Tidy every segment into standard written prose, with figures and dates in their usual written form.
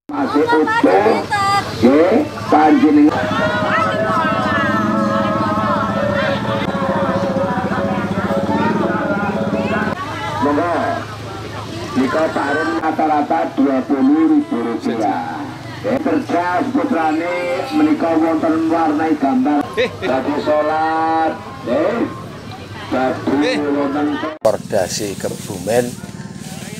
Masih utuh, panjenengan. Monggo, jika tarun rata-rata Rp20.000. Kerja putrane menika wonten warnai gambar. Dadi salat, dadi wonten Pordasi Kebumen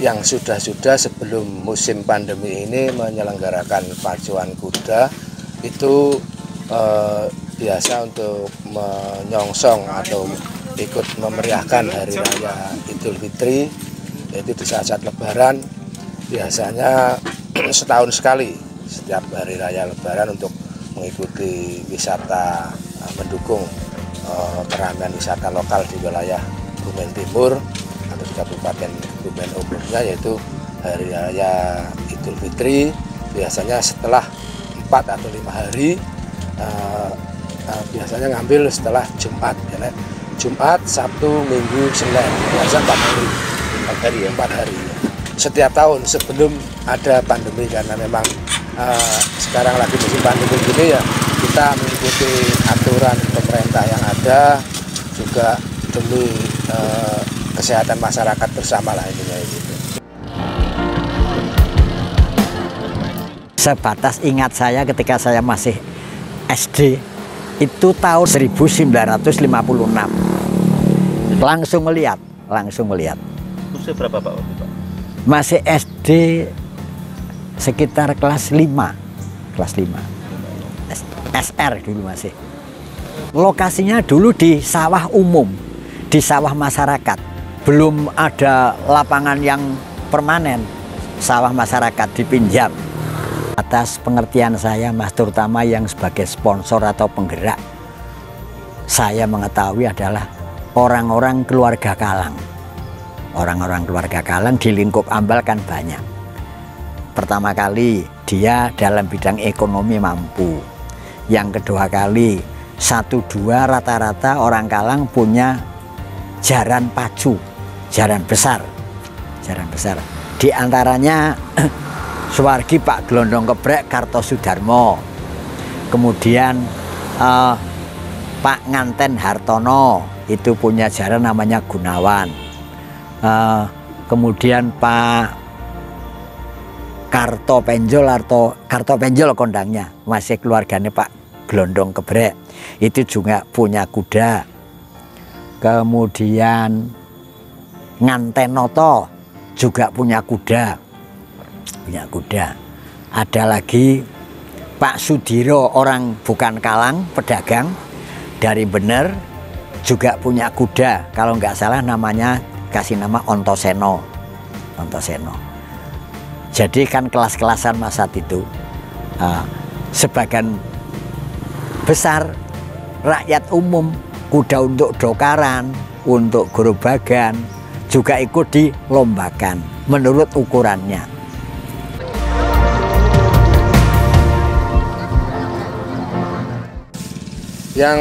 yang sudah sebelum musim pandemi ini menyelenggarakan pacuan kuda itu biasa untuk menyongsong atau ikut memeriahkan Hari Raya Idul Fitri, yaitu di saat-saat Lebaran. Biasanya setahun sekali setiap Hari Raya Lebaran untuk mengikuti wisata, mendukung keramaian wisata lokal di wilayah Kebumen Timur atau di Kabupaten Kebumen umumnya, yaitu Hari Raya Idul Fitri. Biasanya setelah 4 atau 5 hari, biasanya ngambil setelah Jumat, ya, Jumat, Sabtu, Minggu, Senin, biasa 4 hari. 4 hari. Setiap tahun sebelum ada pandemi, karena memang sekarang lagi musim pandemi gini ya, kita mengikuti aturan pemerintah yang ada, juga demi kesehatan masyarakat bersama lah intinya gitu. Sebatas ingat saya ketika saya masih SD, itu tahun 1956. Langsung melihat. Usia berapa Pak waktu Pak? Masih SD sekitar kelas 5. SR dulu masih. Lokasinya dulu di sawah umum, di sawah masyarakat. Belum ada lapangan yang permanen, sawah masyarakat dipinjam. Atas pengertian saya, Mas, terutama yang sebagai sponsor atau penggerak, saya mengetahui adalah orang-orang keluarga Kalang. Orang-orang keluarga Kalang di lingkup Ambal kan banyak. Pertama kali dia dalam bidang ekonomi mampu. Yang kedua kali, 1-2 rata-rata orang Kalang punya jaran pacu, jaran besar. Di antaranya Suwargi Pak Glondong Kebrek Kartosudarmo, kemudian Pak Nganten Hartono itu punya jaran namanya Gunawan, kemudian Pak Karto Penjol kondangnya, masih keluarganya Pak Glondong Kebrek, itu juga punya kuda. Kemudian Ngantenoto juga punya kuda. Ada lagi Pak Sudiro, orang bukan Kalang, pedagang dari Bener, juga punya kuda. Kalau nggak salah namanya kasih nama Ontoseno. Jadi kan kelas-kelasan masa itu sebagian besar rakyat umum kuda untuk dokaran, untuk gerobagan juga ikut dilombakan menurut ukurannya. Yang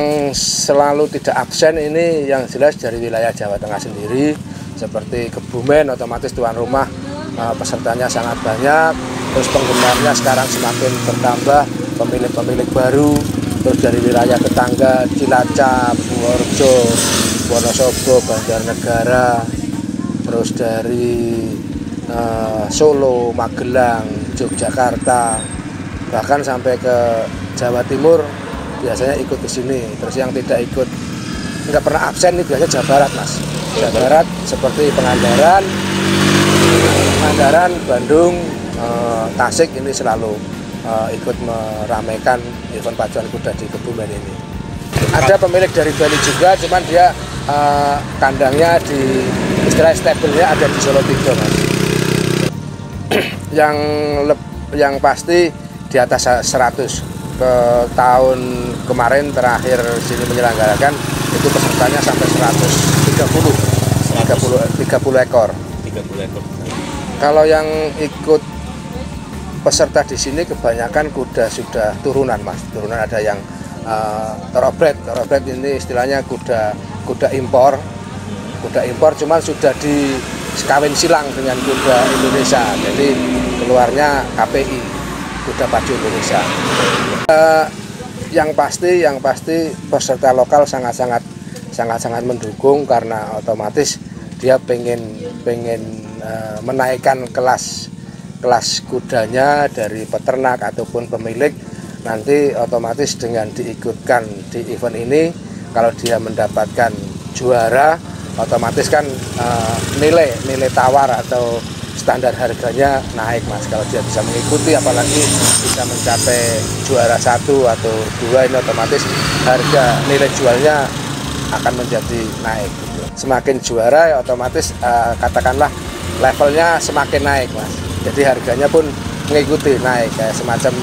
selalu tidak absen ini yang jelas dari wilayah Jawa Tengah sendiri, seperti Kebumen otomatis tuan rumah pesertanya sangat banyak, terus penggemarnya sekarang semakin bertambah, pemilik-pemilik baru, terus dari wilayah tetangga Cilacap, Purworejo, Wonosobo, Banjarnegara, terus dari Solo, Magelang, Yogyakarta, bahkan sampai ke Jawa Timur biasanya ikut ke sini. Terus yang tidak ikut, nggak pernah absen ini biasanya Jawa Barat, Mas. Jawa Barat seperti Pangandaran, Bandung, Tasik ini selalu ikut meramaikan event pacuan kuda di Kebumen ini. Ada pemilik dari Bali juga, cuman dia kandangnya di istilah stablenya ada di Solo Tigo, Mas. Yang pasti di atas 100. Ke tahun kemarin terakhir sini menyelenggarakan itu pesertanya sampai 30 ekor. 30 ekor. Kalau yang ikut peserta di sini kebanyakan kuda sudah turunan, Mas. Turunan ada yang thoroughbred. Thoroughbred ini istilahnya kuda impor. Kuda impor cuman sudah dikawin silang dengan kuda Indonesia. Jadi keluarnya KPI, kuda pacu Indonesia. Yang pasti peserta lokal sangat mendukung karena otomatis dia pengen menaikkan kelas kudanya dari peternak ataupun pemilik. Nanti otomatis dengan diikutkan di event ini, kalau dia mendapatkan juara, otomatis kan nilai tawar atau standar harganya naik, Mas. Kalau dia bisa mengikuti, apalagi bisa mencapai juara 1 atau 2, ini otomatis harga nilai jualnya akan menjadi naik gitu. Semakin juara ya otomatis katakanlah levelnya semakin naik, Mas. Jadi harganya pun mengikuti naik, kayak semacam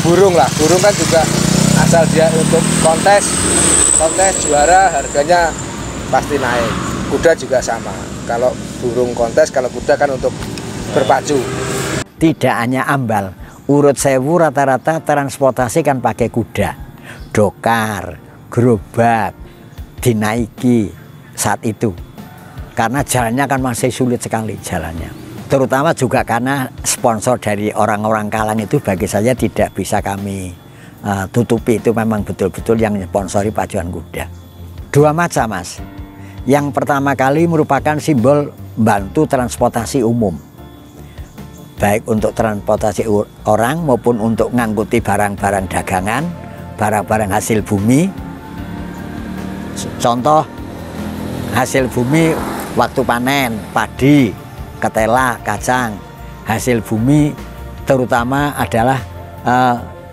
burung lah. Burung kan juga asal dia untuk kontes juara harganya pasti naik. Kuda juga sama. Kalau burung kontes, kalau kuda kan untuk berpacu. Tidak hanya ambal, urut sewu rata-rata transportasi kan pakai kuda. Dokar, gerobak, dinaiki saat itu. Karena jalannya kan masih sulit sekali jalannya. Terutama juga karena sponsor dari orang-orang Kalang itu bagi saya tidak bisa kami tutupi. Itu memang betul-betul yang sponsori pacuan kuda. Dua macam, Mas. Yang pertama kali merupakan simbol bantu transportasi umum, baik untuk transportasi orang maupun untuk ngangkuti barang-barang dagangan, barang-barang hasil bumi. Contoh hasil bumi waktu panen, padi, ketela, kacang. Hasil bumi terutama adalah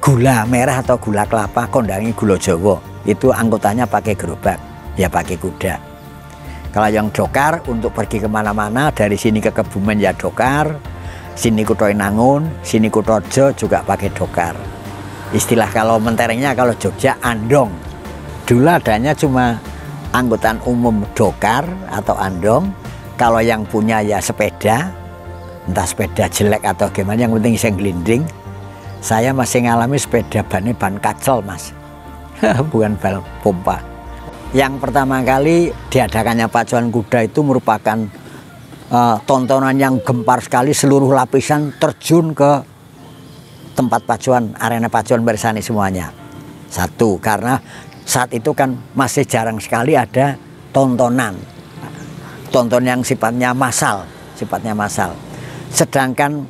gula merah atau gula kelapa, kondangi gula Jawa. Itu angkutannya pakai gerobak, ya pakai kuda. Kalau yang dokar untuk pergi kemana-mana, dari sini ke Kebumen ya dokar, sini Kutoinangun, sini Kutorejo juga pakai dokar. Istilah kalau menterengnya kalau Jogja andong. Dulu adanya cuma angkutan umum dokar atau andong. Kalau yang punya ya sepeda, entah sepeda jelek atau gimana, yang penting bisa gelinding. Saya masih ngalami sepeda ban kacel, Mas. Bukan ban pompa. Yang pertama kali diadakannya pacuan kuda itu merupakan tontonan yang gempar sekali. Seluruh lapisan terjun ke tempat pacuan, arena pacuan bersani semuanya. Satu, karena saat itu kan masih jarang sekali ada tontonan yang sifatnya massal. Sedangkan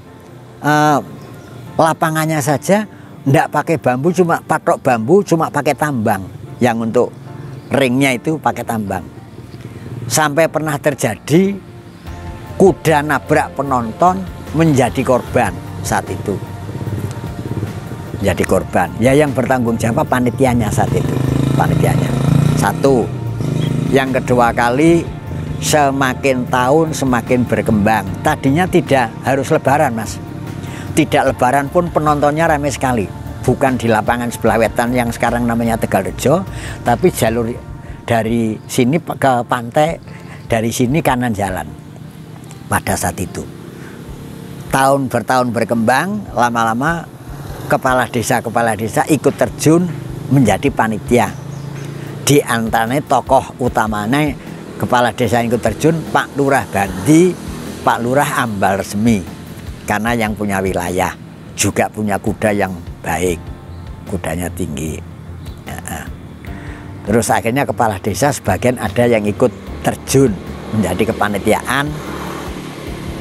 lapangannya saja tidak pakai bambu, cuma patok bambu, cuma pakai tambang. Yang untuk ringnya itu pakai tambang. Sampai pernah terjadi kuda nabrak penonton menjadi korban saat itu. Jadi korban. Ya yang bertanggung jawab panitianya saat itu. Panitianya. Satu. Yang kedua kali, semakin tahun semakin berkembang. Tadinya tidak harus lebaran, Mas. tidak lebaran pun penontonnya ramai sekali. Bukan di lapangan sebelah wetan yang sekarang namanya Tegalrejo, tapi jalur dari sini ke pantai, dari sini kanan jalan. Pada saat itu tahun berkembang, lama-lama kepala desa ikut terjun menjadi panitia. Di antaranya tokoh utamanya kepala desa yang ikut terjun Pak Lurah Bandi, Pak Lurah Ambal Resmi, karena yang punya wilayah juga punya kuda yang baik, kudanya tinggi. Terus akhirnya kepala desa sebagian ada yang ikut terjun menjadi kepanitiaan,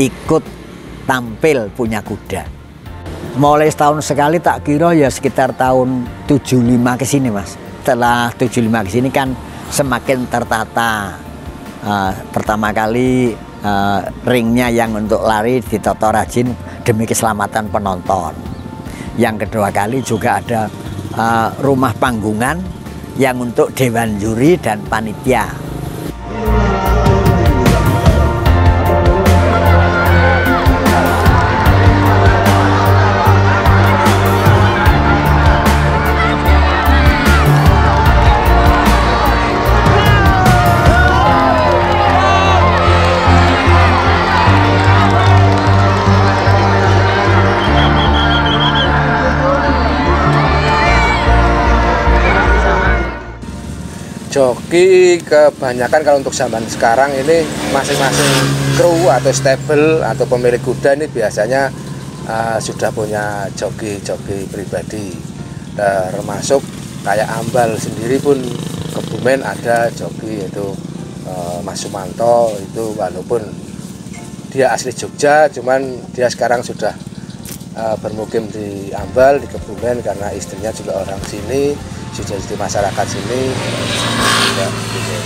ikut tampil punya kuda. Mulai setahun sekali tak kira ya sekitar tahun 75 ke sini Mas. Setelah 75 ke sini kan semakin tertata. Pertama kali ringnya yang untuk lari ditata rajin demi keselamatan penonton. Yang kedua kali juga ada rumah panggungan yang untuk dewan juri dan panitia. Joki kebanyakan kalau untuk zaman sekarang ini masing-masing kru atau stable atau pemilik kuda ini biasanya sudah punya joki pribadi, termasuk kayak Ambal sendiri pun Kebumen ada joki yaitu Mas Sumanto. Itu walaupun dia asli Jogja, cuman dia sekarang sudah bermukim di Ambal di Kebumen karena istrinya juga orang sini, sudah jadi masyarakat sini. Ya, gitu.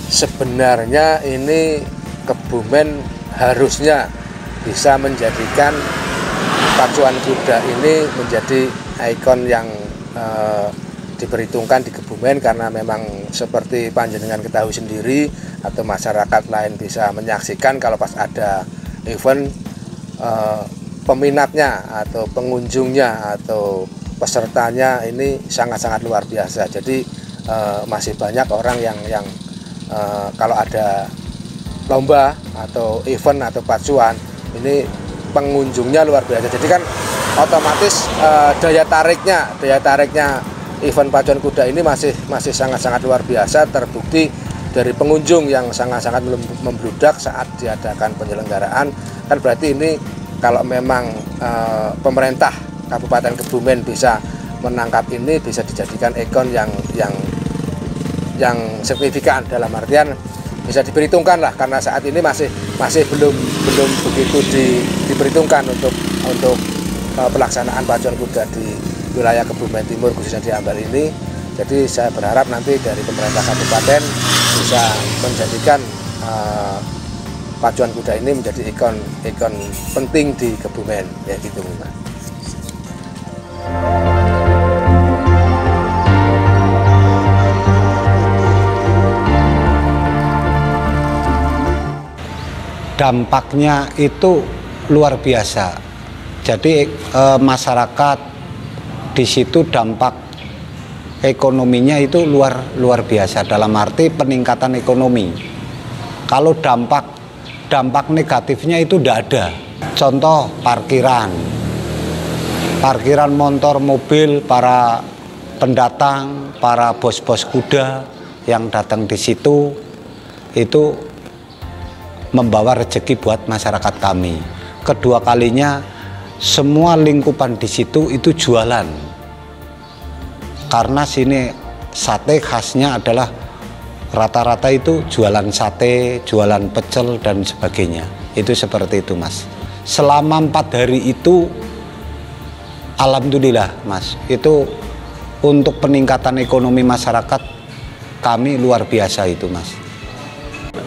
Sebenarnya ini Kebumen harusnya bisa menjadikan pacuan kuda ini menjadi ikon yang diperhitungkan di Kebumen, karena memang seperti panjenengan ketahui sendiri atau masyarakat lain bisa menyaksikan kalau pas ada event peminatnya atau pengunjungnya atau pesertanya ini sangat-sangat luar biasa. Jadi masih banyak orang yang kalau ada lomba atau event atau pacuan ini pengunjungnya luar biasa. Jadi kan otomatis daya tariknya event pacuan kuda ini masih sangat-sangat luar biasa, terbukti dari pengunjung yang sangat-sangat membludak saat diadakan penyelenggaraan. Kan berarti ini kalau memang pemerintah Kabupaten Kebumen bisa menangkap ini, bisa dijadikan ikon yang signifikan, dalam artian bisa diperhitungkan lah, karena saat ini masih belum begitu diperhitungkan untuk pelaksanaan pacuan kuda di wilayah Kebumen Timur, khususnya di Ambal ini. Jadi saya berharap nanti dari pemerintah kabupaten bisa menjadikan pacuan kuda ini menjadi ikon penting di Kebumen, ya gitu Mas. Dampaknya itu luar biasa. Jadi masyarakat di situ dampak ekonominya itu luar biasa, dalam arti peningkatan ekonomi. Kalau dampak negatifnya itu tidak ada. Contoh parkiran motor, mobil, para pendatang, para bos-bos kuda yang datang di situ itu membawa rezeki buat masyarakat kami. Kedua kalinya semua lingkupan di situ itu jualan, karena sini sate khasnya adalah rata-rata itu jualan sate, jualan pecel dan sebagainya. Itu seperti itu Mas. Selama 4 hari itu alhamdulillah Mas, itu untuk peningkatan ekonomi masyarakat kami luar biasa itu Mas.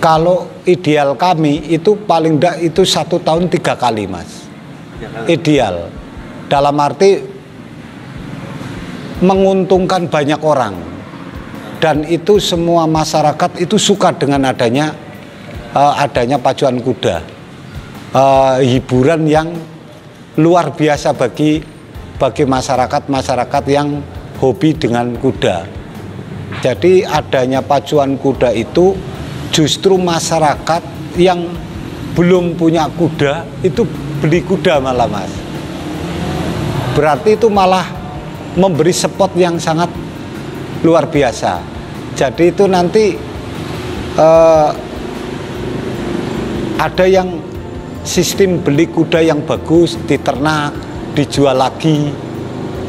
Kalau ideal kami itu paling tidak itu 1 tahun 3 kali Mas. Ideal dalam arti menguntungkan banyak orang, dan itu semua masyarakat itu suka dengan adanya pacuan kuda, hiburan yang luar biasa bagi masyarakat yang hobi dengan kuda. Jadi adanya pacuan kuda itu justru masyarakat yang belum punya kuda itu beli kuda malah, Mas. Berarti itu malah memberi support yang sangat luar biasa. Jadi itu nanti ada yang sistem beli kuda yang bagus, diternak, dijual lagi,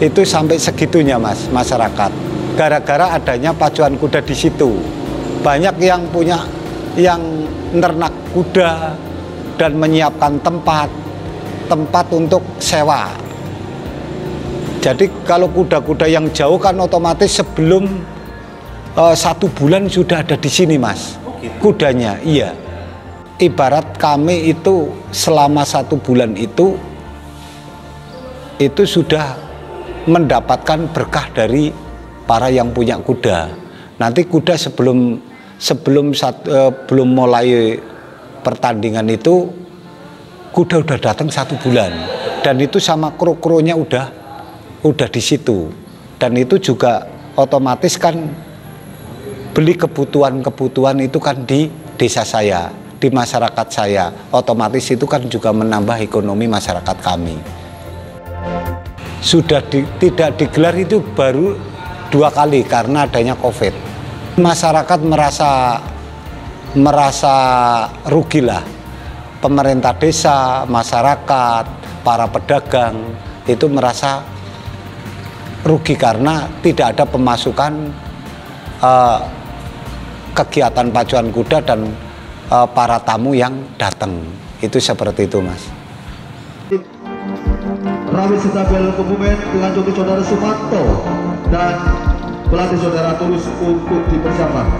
itu sampai segitunya, Mas, masyarakat. Gara-gara adanya pacuan kuda di situ. Banyak yang punya, yang nernak kuda dan menyiapkan tempat untuk sewa. Jadi kalau kuda-kuda yang jauh kan otomatis sebelum 1 bulan sudah ada di sini, Mas, kudanya. Iya. Ibarat kami itu selama 1 bulan itu sudah mendapatkan berkah dari para yang punya kuda. Nanti kuda sebelum mulai pertandingan itu kuda udah datang 1 bulan, dan itu sama kru-krunya udah di situ, dan itu juga otomatis kan beli kebutuhan itu kan di desa saya, di masyarakat saya, otomatis itu kan juga menambah ekonomi masyarakat kami. Sudah tidak digelar itu baru 2 kali karena adanya COVID. Masyarakat merasa rugi lah. Pemerintah desa, masyarakat, para pedagang itu merasa rugi karena tidak ada pemasukan kegiatan pacuan kuda dan para tamu yang datang. Itu seperti itu, Mas. Rawit Setabel Kebumen dengan joki saudara Sumanto dan pelatih saudara Tulus untuk dipersiapkan.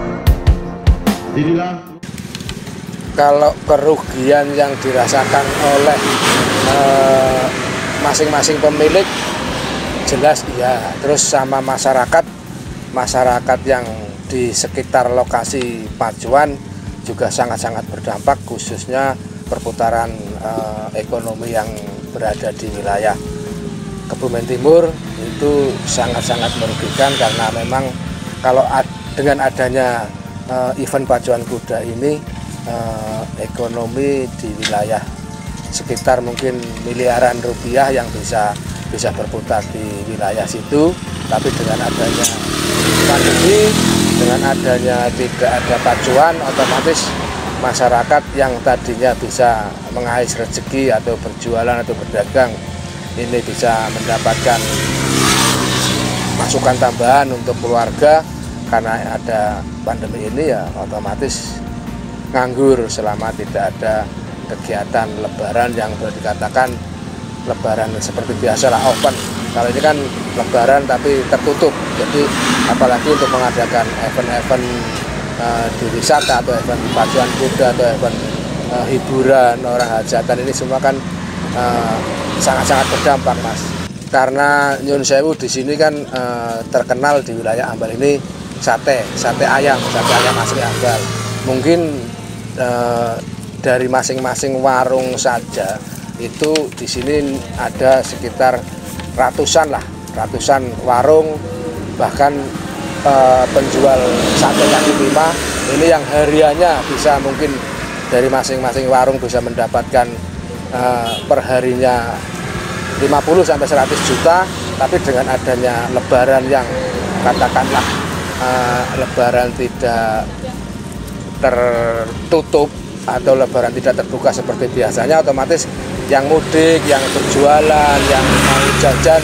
Inilah kalau kerugian yang dirasakan oleh masing-masing pemilik jelas ya, terus sama masyarakat yang di sekitar lokasi pacuan juga sangat-sangat berdampak, khususnya perputaran ekonomi yang berada di wilayah Kebumen Timur itu sangat-sangat merugikan, karena memang kalau dengan adanya event pacuan kuda ini ekonomi di wilayah sekitar mungkin miliaran rupiah yang bisa berputar di wilayah situ. Tapi dengan adanya pandemi, dengan adanya tidak ada pacuan, otomatis masyarakat yang tadinya bisa mengais rezeki atau berjualan atau berdagang ini bisa mendapatkan masukan tambahan untuk keluarga. Karena ada pandemi ini ya otomatis nganggur selama tidak ada kegiatan lebaran yang boleh dikatakan lebaran seperti biasa lah, open. Kalau ini kan lebaran tapi tertutup, jadi apalagi untuk mengadakan event-event di wisata atau event pacuan kuda atau event hiburan orang hajatan, ini semua kan sangat-sangat berdampak, Mas. Karena Nyun Sewu di sini kan terkenal di wilayah Ambal ini sate ayam asli Ambal. Mungkin dari masing-masing warung saja itu di sini ada sekitar ratusan warung, bahkan penjual sate kaki lima ini yang hariannya bisa mungkin dari masing-masing warung bisa mendapatkan perharinya 50 sampai 100 juta. Tapi dengan adanya lebaran yang katakanlah lebaran tidak tertutup atau lebaran tidak terbuka seperti biasanya, otomatis yang mudik, yang berjualan, yang mau jajan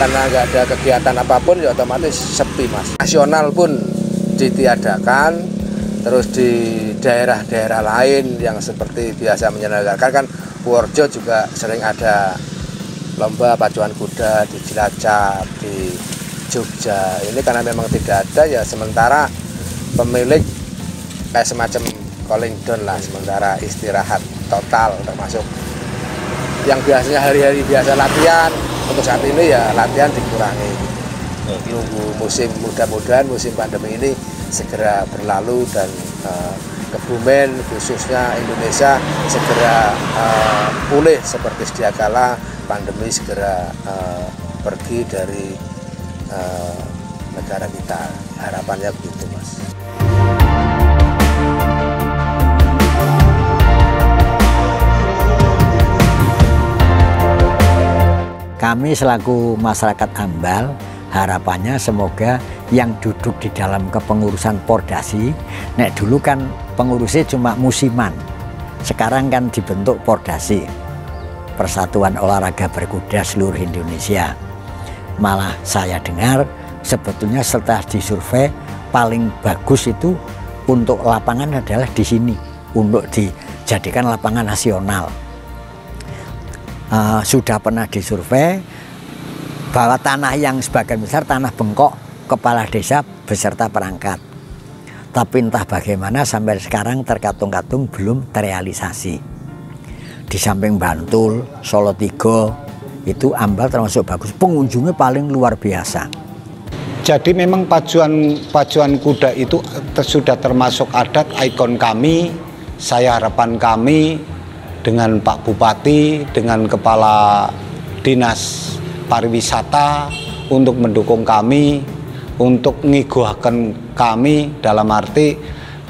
karena nggak ada kegiatan apapun ya otomatis sepi, Mas. Nasional pun ditiadakan, terus di daerah-daerah lain yang seperti biasa menyelenggarakan kan, Purworejo juga sering ada lomba pacuan kuda di Cilacap, di Jogja. Ini karena memang tidak ada ya, sementara pemilik kayak semacam cooling down lah, sementara istirahat total, termasuk yang biasanya hari-hari biasa latihan, untuk saat ini ya latihan dikurangi. Nunggu mudah-mudahan musim pandemi ini segera berlalu dan Kebumen khususnya Indonesia segera pulih seperti sedia kala, pandemi segera pergi dari negara kita. Harapannya begitu, Mas. Kami selaku masyarakat Ambal, harapannya semoga yang duduk di dalam kepengurusan Pordasi, nek dulu kan pengurusnya cuma musiman, sekarang kan dibentuk Pordasi, Persatuan Olahraga Berkuda Seluruh Indonesia. Malah saya dengar sebetulnya setelah disurvei paling bagus itu untuk lapangan adalah di sini, untuk dijadikan lapangan nasional. Sudah pernah disurvei bahwa tanah yang sebagian besar tanah bengkok kepala desa beserta perangkat, tapi entah bagaimana sampai sekarang terkatung-katung belum terrealisasi. Di samping Bantul, Solo Tigo itu Ambal termasuk bagus, pengunjungnya paling luar biasa. Jadi memang pacuan kuda itu sudah termasuk adat ikon kami. Saya harapan kami dengan Pak Bupati, dengan Kepala Dinas Pariwisata untuk mendukung kami, untuk ngigohaken kami, dalam arti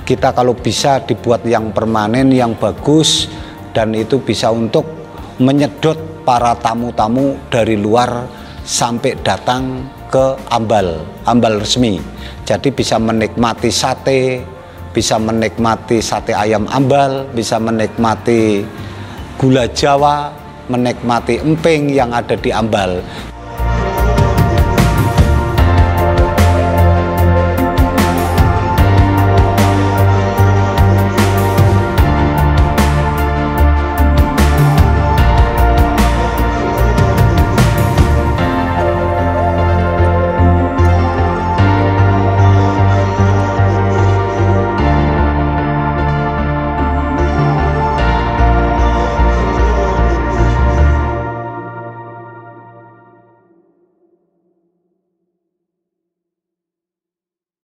kita kalau bisa dibuat yang permanen, yang bagus, dan itu bisa untuk menyedot para tamu-tamu dari luar sampai datang ke Ambal resmi. Jadi bisa menikmati sate, bisa menikmati sate ayam Ambal, bisa menikmati gula Jawa, menikmati emping yang ada di Ambal.